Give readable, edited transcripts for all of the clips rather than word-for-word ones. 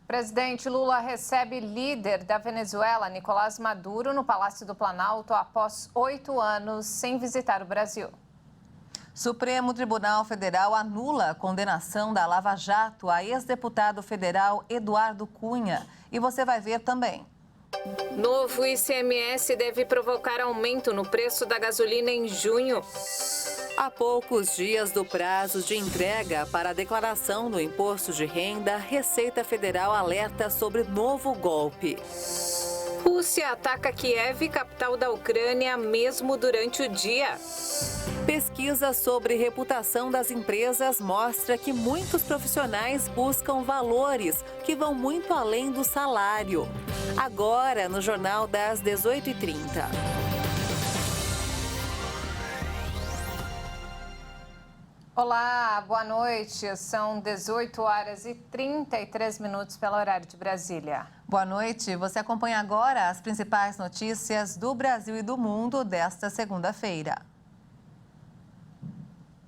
Presidente Lula recebe líder da Venezuela, Nicolás Maduro, no Palácio do Planalto após 8 anos sem visitar o Brasil. Supremo Tribunal Federal anula a condenação da Lava Jato a ex-deputado federal Eduardo Cunha. E você vai ver também. Novo ICMS deve provocar aumento no preço da gasolina em junho. Há poucos dias do prazo de entrega para a declaração do imposto de renda, Receita Federal alerta sobre novo golpe. Rússia ataca Kiev, capital da Ucrânia, mesmo durante o dia. Pesquisa sobre reputação das empresas mostra que muitos profissionais buscam valores que vão muito além do salário. Agora, no Jornal das 18h30. Olá, boa noite. São 18h33 pelo horário de Brasília. Boa noite. Você acompanha agora as principais notícias do Brasil e do mundo desta segunda-feira.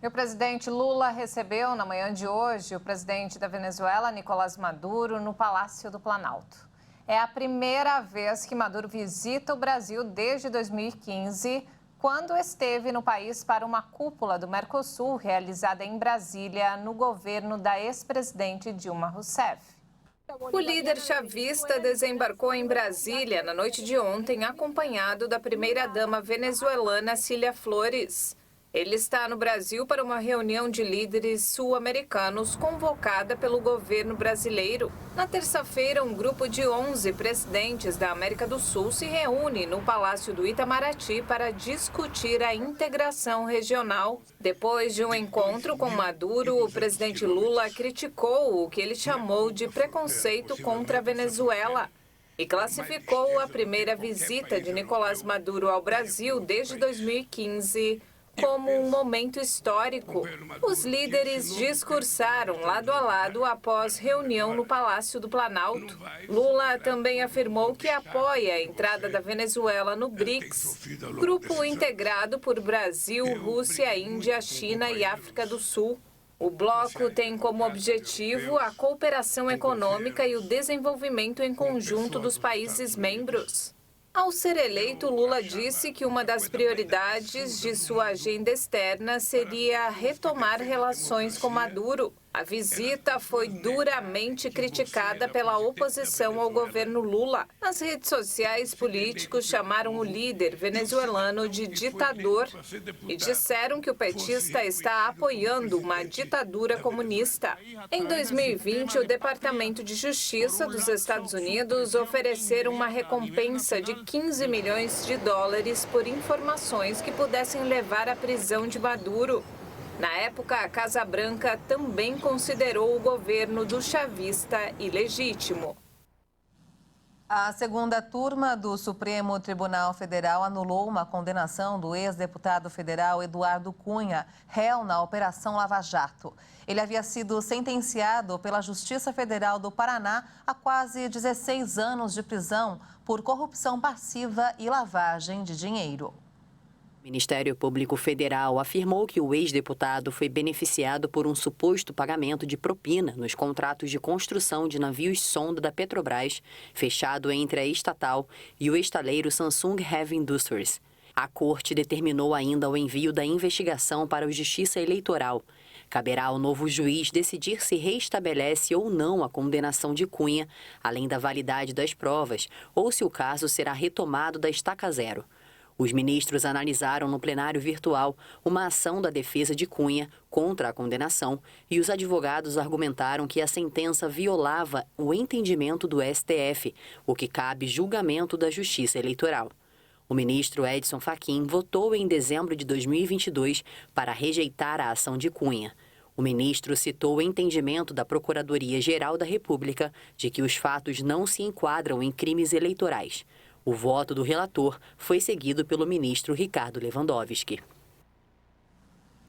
O presidente Lula recebeu na manhã de hoje o presidente da Venezuela, Nicolás Maduro, no Palácio do Planalto. É a primeira vez que Maduro visita o Brasil desde 2015, quando esteve no país para uma cúpula do Mercosul realizada em Brasília no governo da ex-presidente Dilma Rousseff. O líder chavista desembarcou em Brasília na noite de ontem, acompanhado da primeira-dama venezuelana Cilia Flores. Ele está no Brasil para uma reunião de líderes sul-americanos convocada pelo governo brasileiro. Na terça-feira, um grupo de 11 presidentes da América do Sul se reúne no Palácio do Itamaraty para discutir a integração regional. Depois de um encontro com Maduro, o presidente Lula criticou o que ele chamou de preconceito contra a Venezuela e classificou a primeira visita de Nicolás Maduro ao Brasil desde 2015 como um momento histórico. Os líderes discursaram lado a lado após reunião no Palácio do Planalto. Lula também afirmou que apoia a entrada da Venezuela no BRICS, grupo integrado por Brasil, Rússia, Índia, China e África do Sul. O bloco tem como objetivo a cooperação econômica e o desenvolvimento em conjunto dos países membros. Ao ser eleito, Lula disse que uma das prioridades de sua agenda externa seria retomar relações com Maduro. A visita foi duramente criticada pela oposição ao governo Lula. Nas redes sociais, políticos chamaram o líder venezuelano de ditador e disseram que o petista está apoiando uma ditadura comunista. Em 2020, o Departamento de Justiça dos Estados Unidos ofereceu uma recompensa de 15 milhões de dólares por informações que pudessem levar à prisão de Maduro. Na época, a Casa Branca também considerou o governo do chavista ilegítimo. A segunda turma do Supremo Tribunal Federal anulou uma condenação do ex-deputado federal Eduardo Cunha, réu na Operação Lava Jato. Ele havia sido sentenciado pela Justiça Federal do Paraná a quase 16 anos de prisão por corrupção passiva e lavagem de dinheiro. O Ministério Público Federal afirmou que o ex-deputado foi beneficiado por um suposto pagamento de propina nos contratos de construção de navios-sonda da Petrobras, fechado entre a estatal e o estaleiro Samsung Heavy Industries. A corte determinou ainda o envio da investigação para a Justiça Eleitoral. Caberá ao novo juiz decidir se reestabelece ou não a condenação de Cunha, além da validade das provas, ou se o caso será retomado da estaca zero. Os ministros analisaram no plenário virtual uma ação da defesa de Cunha contra a condenação e os advogados argumentaram que a sentença violava o entendimento do STF, o que cabe julgamento da Justiça Eleitoral. O ministro Edson Fachin votou em dezembro de 2022 para rejeitar a ação de Cunha. O ministro citou o entendimento da Procuradoria-Geral da República de que os fatos não se enquadram em crimes eleitorais. O voto do relator foi seguido pelo ministro Ricardo Lewandowski.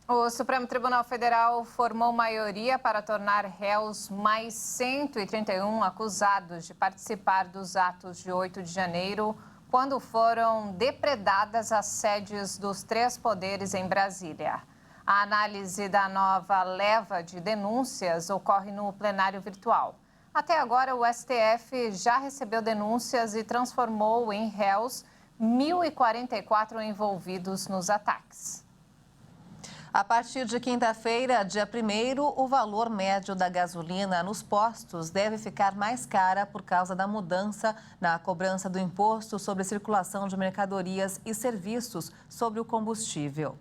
O Supremo Tribunal Federal formou maioria para tornar réus mais 131 acusados de participar dos atos de 8 de janeiro, quando foram depredadas as sedes dos 3 poderes em Brasília. A análise da nova leva de denúncias ocorre no plenário virtual. Até agora, o STF já recebeu denúncias e transformou em réus 1.044 envolvidos nos ataques. A partir de quinta-feira, dia 1º, o valor médio da gasolina nos postos deve ficar mais cara por causa da mudança na cobrança do imposto sobre circulação de mercadorias e serviços sobre o combustível.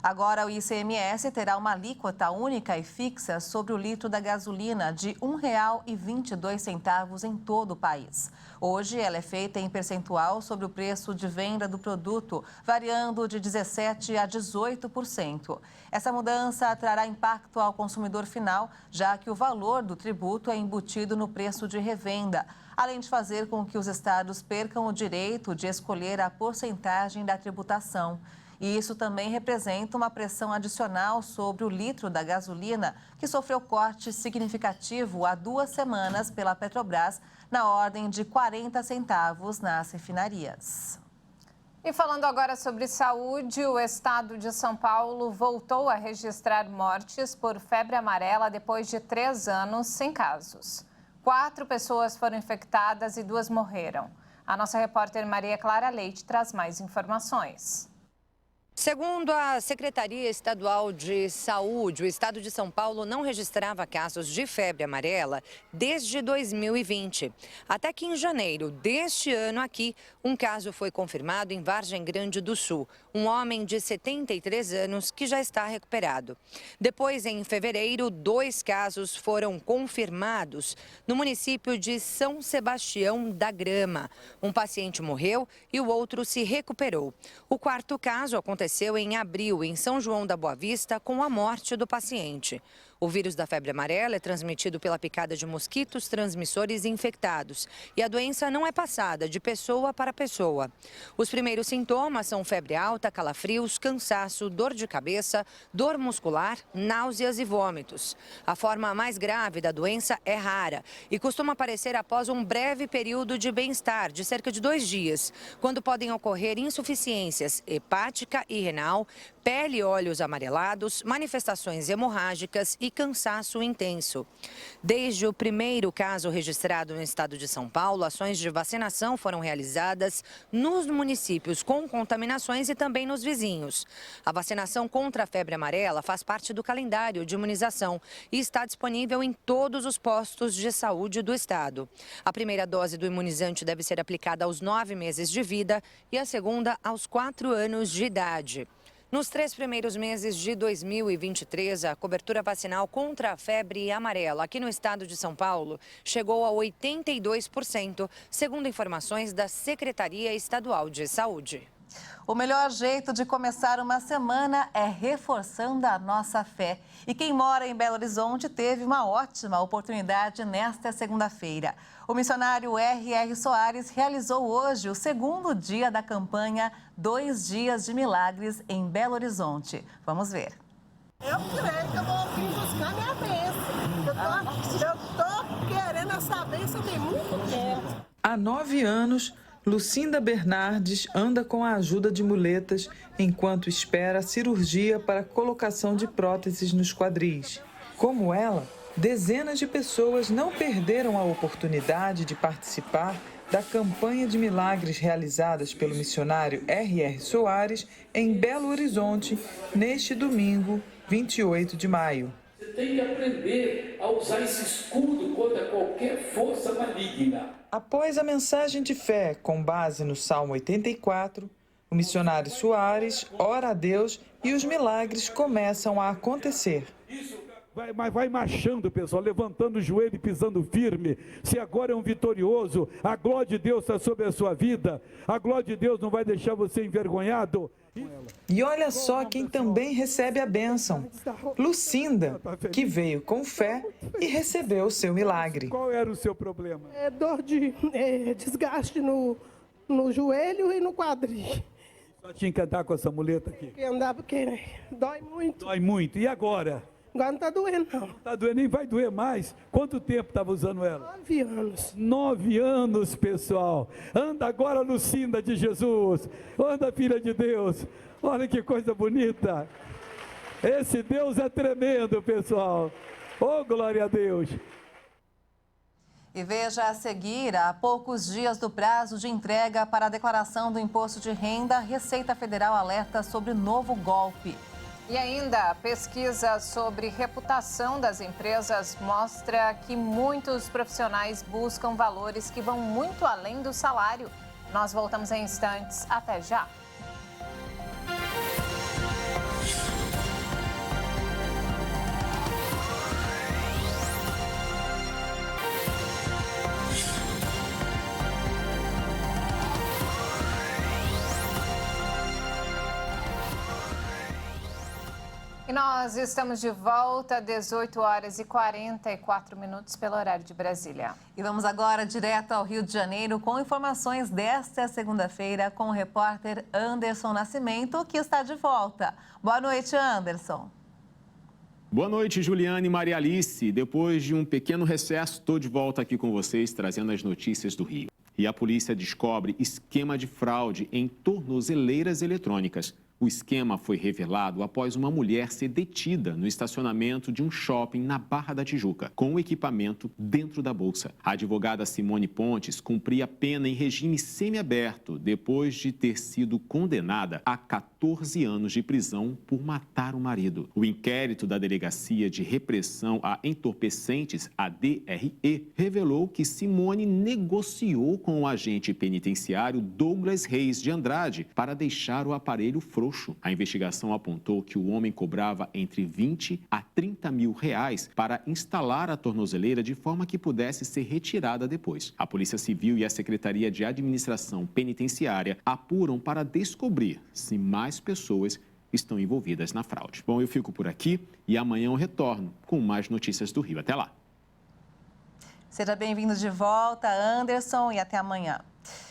Agora, o ICMS terá uma alíquota única e fixa sobre o litro da gasolina de R$ 1,22 em todo o país. Hoje, ela é feita em percentual sobre o preço de venda do produto, variando de 17% a 18%. Essa mudança trará impacto ao consumidor final, já que o valor do tributo é embutido no preço de revenda, além de fazer com que os estados percam o direito de escolher a porcentagem da tributação. E isso também representa uma pressão adicional sobre o litro da gasolina, que sofreu corte significativo há 2 semanas pela Petrobras, na ordem de 40 centavos nas refinarias. E falando agora sobre saúde, o estado de São Paulo voltou a registrar mortes por febre amarela depois de 3 anos sem casos. 4 pessoas foram infectadas e 2 morreram. A nossa repórter Maria Clara Leite traz mais informações. Segundo a Secretaria Estadual de Saúde, o estado de São Paulo não registrava casos de febre amarela desde 2020. Até que em janeiro deste ano aqui, um caso foi confirmado em Vargem Grande do Sul. Um homem de 73 anos que já está recuperado. Depois, em fevereiro, 2 casos foram confirmados no município de São Sebastião da Grama. Um paciente morreu e o outro se recuperou. O 4º caso aconteceu em abril, em São João da Boa Vista, com a morte do paciente. O vírus da febre amarela é transmitido pela picada de mosquitos transmissores infectados e a doença não é passada de pessoa para pessoa. Os primeiros sintomas são febre alta, calafrios, cansaço, dor de cabeça, dor muscular, náuseas e vômitos. A forma mais grave da doença é rara e costuma aparecer após um breve período de bem-estar, de cerca de 2 dias, quando podem ocorrer insuficiências hepática e renal, pele e olhos amarelados, manifestações hemorrágicas e cansaço intenso. Desde o primeiro caso registrado no estado de São Paulo, ações de vacinação foram realizadas nos municípios com contaminações e também nos vizinhos. A vacinação contra a febre amarela faz parte do calendário de imunização e está disponível em todos os postos de saúde do estado. A primeira dose do imunizante deve ser aplicada aos 9 meses de vida e a segunda aos 4 anos de idade. Nos 3 primeiros meses de 2023, a cobertura vacinal contra a febre amarela aqui no estado de São Paulo chegou a 82%, segundo informações da Secretaria Estadual de Saúde. O melhor jeito de começar uma semana é reforçando a nossa fé. E quem mora em Belo Horizonte teve uma ótima oportunidade nesta segunda-feira. O missionário R.R. Soares realizou hoje o 2º dia da campanha 2 Dias de Milagres em Belo Horizonte. Vamos ver. Eu creio que eu vou vir buscar minha bênção. Eu tô querendo essa bênção de muito tempo. Há 9 anos, Lucinda Bernardes anda com a ajuda de muletas enquanto espera a cirurgia para a colocação de próteses nos quadris. Como ela, dezenas de pessoas não perderam a oportunidade de participar da campanha de milagres realizadas pelo missionário R.R. Soares em Belo Horizonte, neste domingo, 28 de maio. Você tem que aprender a usar esse escudo contra qualquer força maligna. Após a mensagem de fé com base no Salmo 84, o missionário Soares ora a Deus e os milagres começam a acontecer. Vai marchando, pessoal, levantando o joelho e pisando firme. Se agora é um vitorioso, a glória de Deus está sobre a sua vida. A glória de Deus não vai deixar você envergonhado. E olha só quem também recebe a bênção. Lucinda, que veio com fé e recebeu o seu milagre. Qual era o seu problema? É dor de desgaste no joelho e no quadril. Só tinha que andar com essa muleta aqui. Que andar porque dói muito. Dói muito. E agora? Agora não tá doendo, não. Tá doendo, nem vai doer mais. Quanto tempo estava usando ela? 9 anos. 9 anos, pessoal. Anda agora, Lucinda de Jesus. Anda, filha de Deus. Olha que coisa bonita. Esse Deus é tremendo, pessoal. Oh, glória a Deus. E veja a seguir, há poucos dias do prazo de entrega para a declaração do imposto de renda, a Receita Federal alerta sobre novo golpe. E ainda, a pesquisa sobre reputação das empresas mostra que muitos profissionais buscam valores que vão muito além do salário. Nós voltamos em instantes. Até já! E nós estamos de volta, 18 horas e 44 minutos pelo horário de Brasília. E vamos agora direto ao Rio de Janeiro com informações desta segunda-feira com o repórter Anderson Nascimento, que está de volta. Boa noite, Anderson. Boa noite, Juliane e Maria Alice. Depois de um pequeno recesso, estou de volta aqui com vocês, trazendo as notícias do Rio. E a polícia descobre esquema de fraude em tornozeleiras eletrônicas. O esquema foi revelado após uma mulher ser detida no estacionamento de um shopping na Barra da Tijuca, com o equipamento dentro da bolsa. A advogada Simone Pontes cumpria pena em regime semiaberto depois de ter sido condenada a 14 anos de prisão por matar o marido. O inquérito da Delegacia de Repressão a Entorpecentes, a DRE, revelou que Simone negociou com o agente penitenciário Douglas Reis de Andrade para deixar o aparelho frouxo. A investigação apontou que o homem cobrava entre 20 a 30 mil reais para instalar a tornozeleira de forma que pudesse ser retirada depois. A Polícia Civil e a Secretaria de Administração Penitenciária apuram para descobrir se mais pessoas estão envolvidas na fraude. Bom, eu fico por aqui e amanhã eu retorno com mais notícias do Rio. Até lá. Seja bem-vindo de volta, Anderson, e até amanhã.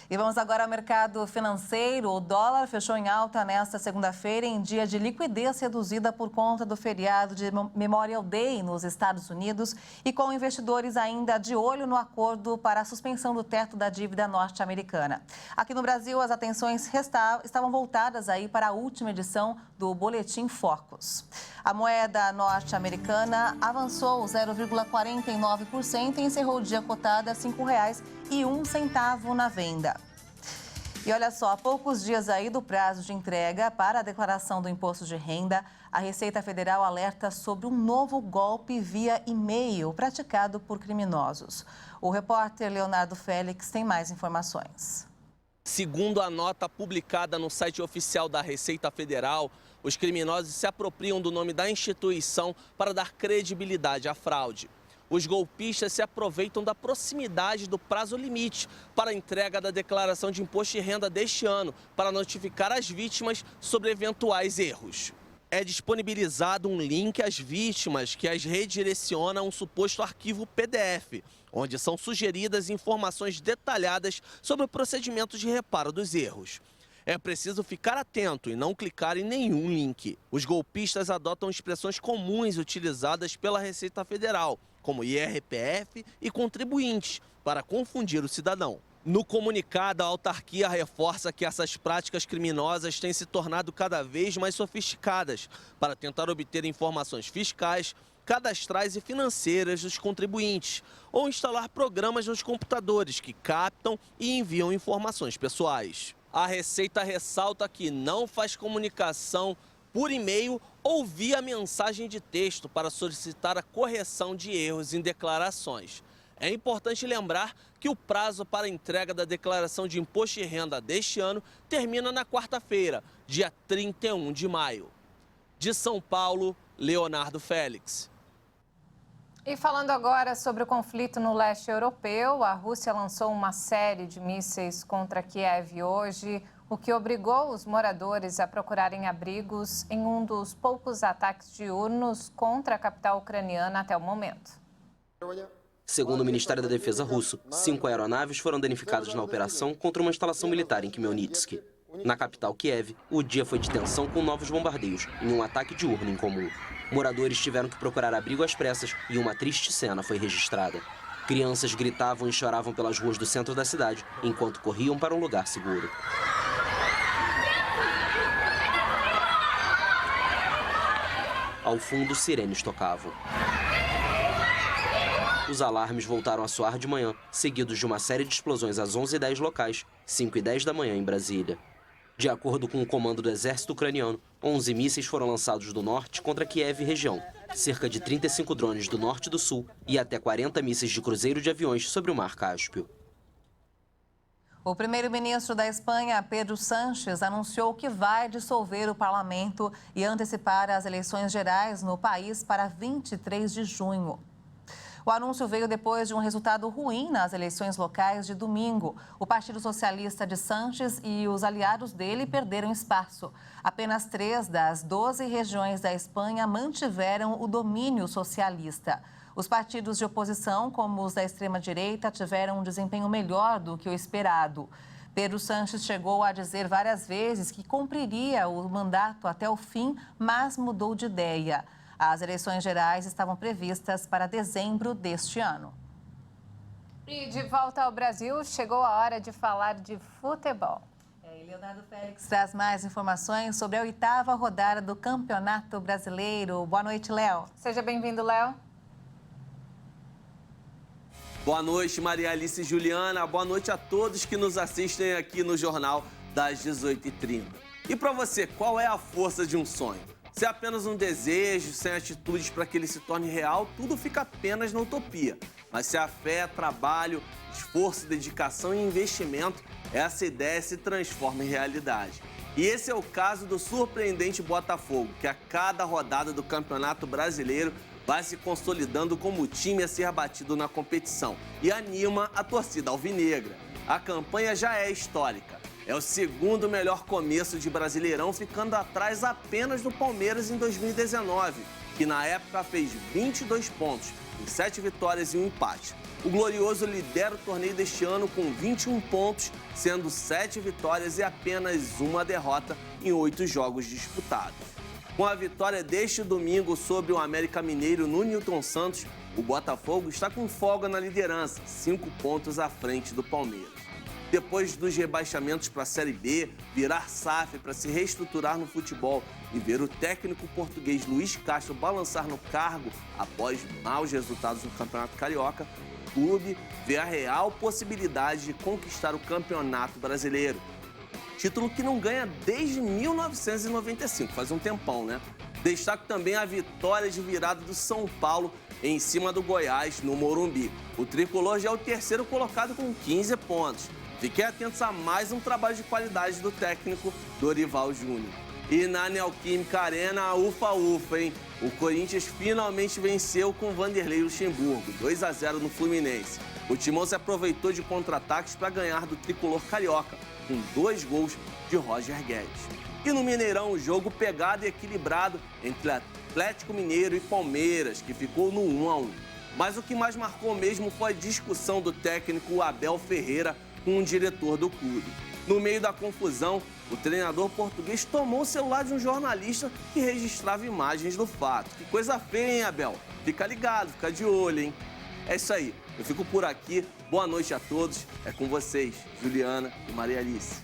E vamos agora ao mercado financeiro. O dólar fechou em alta nesta segunda-feira em dia de liquidez reduzida por conta do feriado de Memorial Day nos Estados Unidos e com investidores ainda de olho no acordo para a suspensão do teto da dívida norte-americana. Aqui no Brasil, as atenções estavam voltadas aí para a última edição do Boletim Focus. A moeda norte-americana avançou 0,49% e encerrou o dia cotada a R$ 5,01 na venda. E olha só, há poucos dias aí do prazo de entrega para a declaração do imposto de renda, a Receita Federal alerta sobre um novo golpe via e-mail praticado por criminosos. O repórter Leonardo Félix tem mais informações. Segundo a nota publicada no site oficial da Receita Federal, os criminosos se apropriam do nome da instituição para dar credibilidade à fraude. Os golpistas se aproveitam da proximidade do prazo limite para a entrega da declaração de imposto de renda deste ano, para notificar as vítimas sobre eventuais erros. É disponibilizado um link às vítimas que as redireciona a um suposto arquivo PDF, onde são sugeridas informações detalhadas sobre o procedimento de reparo dos erros. É preciso ficar atento e não clicar em nenhum link. Os golpistas adotam expressões comuns utilizadas pela Receita Federal, como IRPF e contribuintes, para confundir o cidadão. No comunicado, a autarquia reforça que essas práticas criminosas têm se tornado cada vez mais sofisticadas para tentar obter informações fiscais, cadastrais e financeiras dos contribuintes, ou instalar programas nos computadores que captam e enviam informações pessoais. A Receita ressalta que não faz comunicação por e-mail ou via mensagem de texto para solicitar a correção de erros em declarações. É importante lembrar que o prazo para a entrega da declaração de imposto de renda deste ano termina na quarta-feira, dia 31 de maio. De São Paulo, Leonardo Félix. E falando agora sobre o conflito no leste europeu, a Rússia lançou uma série de mísseis contra Kiev hoje, o que obrigou os moradores a procurarem abrigos em um dos poucos ataques diurnos contra a capital ucraniana até o momento. Segundo o Ministério da Defesa russo, 5 aeronaves foram danificadas na operação contra uma instalação militar em Khmelnytsk. Na capital Kiev, o dia foi de tensão com novos bombardeios em um ataque diurno incomum. Moradores tiveram que procurar abrigo às pressas e uma triste cena foi registrada. Crianças gritavam e choravam pelas ruas do centro da cidade, enquanto corriam para um lugar seguro. Ao fundo, sirenes tocavam. Os alarmes voltaram a soar de manhã, seguidos de uma série de explosões às 11h10 locais, 5h10 da manhã em Brasília. De acordo com o comando do exército ucraniano, 11 mísseis foram lançados do norte contra Kiev e região, cerca de 35 drones do norte e do sul e até 40 mísseis de cruzeiro de aviões sobre o Mar Cáspio. O primeiro-ministro da Espanha, Pedro Sánchez, anunciou que vai dissolver o parlamento e antecipar as eleições gerais no país para 23 de junho. O anúncio veio depois de um resultado ruim nas eleições locais de domingo. O Partido Socialista de Sánchez e os aliados dele perderam espaço. Apenas 3 das 12 regiões da Espanha mantiveram o domínio socialista. Os partidos de oposição, como os da extrema-direita, tiveram um desempenho melhor do que o esperado. Pedro Sánchez chegou a dizer várias vezes que cumpriria o mandato até o fim, mas mudou de ideia. As eleições gerais estavam previstas para dezembro deste ano. E de volta ao Brasil, chegou a hora de falar de futebol. Leonardo Félix traz mais informações sobre a 8ª rodada do Campeonato Brasileiro. Boa noite, Léo. Seja bem-vindo, Léo. Boa noite, Maria Alice e Juliana. Boa noite a todos que nos assistem aqui no Jornal das 18h30. E para você, qual é a força de um sonho? Se é apenas um desejo, sem atitudes para que ele se torne real, tudo fica apenas na utopia. Mas se a fé, trabalho, esforço, dedicação e investimento, essa ideia se transforma em realidade. E esse é o caso do surpreendente Botafogo, que a cada rodada do Campeonato Brasileiro vai se consolidando como o time a ser batido na competição e anima a torcida alvinegra. A campanha já é histórica. É o segundo melhor começo de Brasileirão, ficando atrás apenas do Palmeiras em 2019, que na época fez 22 pontos, em 7 vitórias e 1 empate. O Glorioso lidera o torneio deste ano com 21 pontos, sendo 7 vitórias e apenas 1 derrota em 8 jogos disputados. Com a vitória deste domingo sobre o América Mineiro no Newton Santos, o Botafogo está com folga na liderança, 5 pontos à frente do Palmeiras. Depois dos rebaixamentos para a Série B, virar SAF para se reestruturar no futebol e ver o técnico português Luiz Castro balançar no cargo após maus resultados no Campeonato Carioca, o clube vê a real possibilidade de conquistar o Campeonato Brasileiro. Título que não ganha desde 1995, faz um tempão, né? Destaco também a vitória de virada do São Paulo em cima do Goiás, no Morumbi. O tricolor já é o terceiro colocado com 15 pontos. Fiquem atentos a mais um trabalho de qualidade do técnico Dorival Júnior. E na Neoquímica Arena, ufa, hein? O Corinthians finalmente venceu com Vanderlei Luxemburgo, 2-0 no Fluminense. O Timão se aproveitou de contra-ataques para ganhar do tricolor carioca, com 2 gols de Roger Guedes. E no Mineirão, o jogo pegado e equilibrado entre Atlético Mineiro e Palmeiras, que ficou no 1-1. Mas o que mais marcou mesmo foi a discussão do técnico Abel Ferreira com o diretor do clube. No meio da confusão, o treinador português tomou o celular de um jornalista que registrava imagens do fato. Que coisa feia, hein, Abel? Fica ligado, fica de olho, hein? É isso aí. Eu fico por aqui. Boa noite a todos. É com vocês, Juliana e Maria Alice.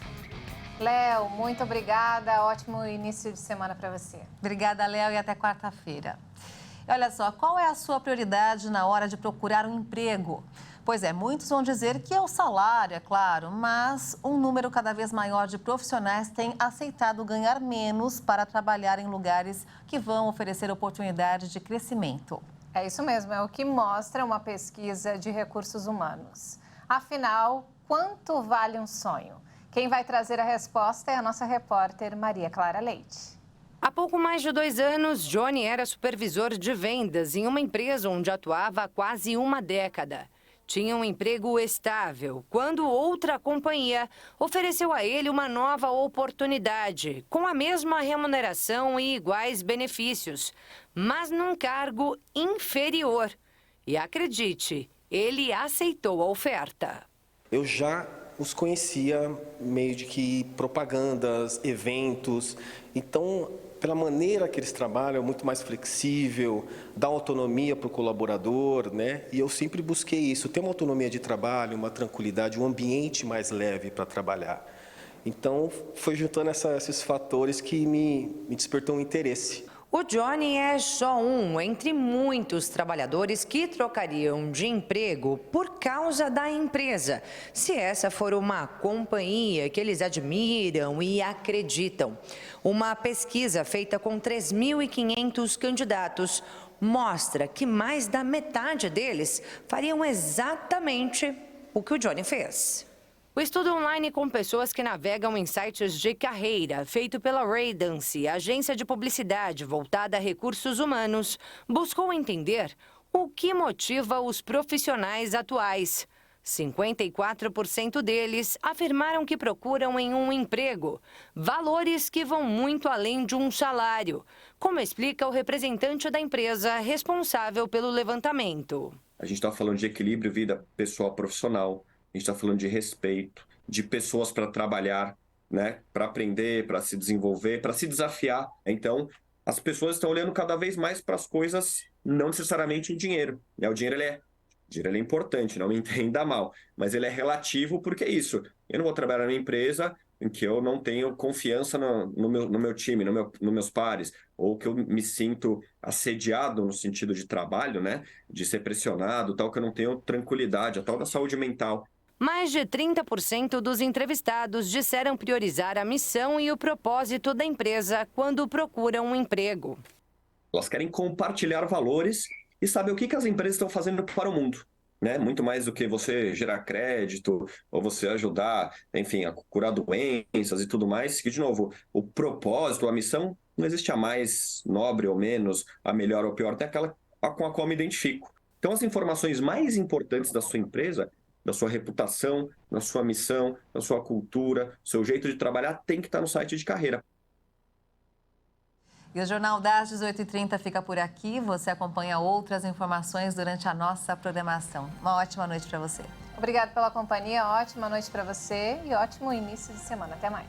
Léo, muito obrigada. Ótimo início de semana para você. Obrigada, Léo, e até quarta-feira. Olha só, qual é a sua prioridade na hora de procurar um emprego? Pois é, muitos vão dizer que é o salário, é claro, mas um número cada vez maior de profissionais tem aceitado ganhar menos para trabalhar em lugares que vão oferecer oportunidades de crescimento. É isso mesmo, é o que mostra uma pesquisa de recursos humanos. Afinal, quanto vale um sonho? Quem vai trazer a resposta é a nossa repórter Maria Clara Leite. Há pouco mais de 2 anos, Johnny era supervisor de vendas em uma empresa onde atuava há quase uma década. Tinha um emprego estável, quando outra companhia ofereceu a ele uma nova oportunidade, com a mesma remuneração e iguais benefícios, mas num cargo inferior. E acredite, ele aceitou a oferta. Eu já os conhecia meio de que propagandas, eventos, então pela maneira que eles trabalham, muito mais flexível, dá autonomia para o colaborador, né? E eu sempre busquei isso, ter uma autonomia de trabalho, uma tranquilidade, um ambiente mais leve para trabalhar. Então, foi juntando esses fatores que me despertou um interesse. O Johnny é só um entre muitos trabalhadores que trocariam de emprego por causa da empresa, se essa for uma companhia que eles admiram e acreditam. Uma pesquisa feita com 3.500 candidatos mostra que mais da metade deles fariam exatamente o que o Johnny fez. O estudo online com pessoas que navegam em sites de carreira, feito pela Radiance, agência de publicidade voltada a recursos humanos, buscou entender o que motiva os profissionais atuais. 54% deles afirmaram que procuram em um emprego valores que vão muito além de um salário, como explica o representante da empresa responsável pelo levantamento. A gente está falando de equilíbrio vida pessoal-profissional. A gente está falando de respeito, de pessoas para trabalhar, né? Para aprender, para se desenvolver, para se desafiar. Então, as pessoas estão olhando cada vez mais para as coisas, não necessariamente em dinheiro. O dinheiro ele é importante, não me entenda mal, mas ele é relativo porque é isso. Eu não vou trabalhar numa empresa em que eu não tenho confiança no meu time, nos meus pares, ou que eu me sinto assediado no sentido de trabalho, né? De ser pressionado, tal, que eu não tenho tranquilidade, a tal da saúde mental. Mais de 30% dos entrevistados disseram priorizar a missão e o propósito da empresa quando procuram um emprego. Elas querem compartilhar valores e saber o que as empresas estão fazendo para o mundo, né? Muito mais do que você gerar crédito ou você ajudar, enfim, a curar doenças e tudo mais. Que, de novo, o propósito, a missão, não existe a mais nobre ou menos, a melhor ou pior, tem aquela com a qual eu me identifico. Então, as informações mais importantes da sua empresa, da sua reputação, da sua missão, da sua cultura, seu jeito de trabalhar, tem que estar no site de carreira. E o Jornal das 18h30 fica por aqui. Você acompanha outras informações durante a nossa programação. Uma ótima noite para você. Obrigada pela companhia, ótima noite para você e ótimo início de semana. Até mais.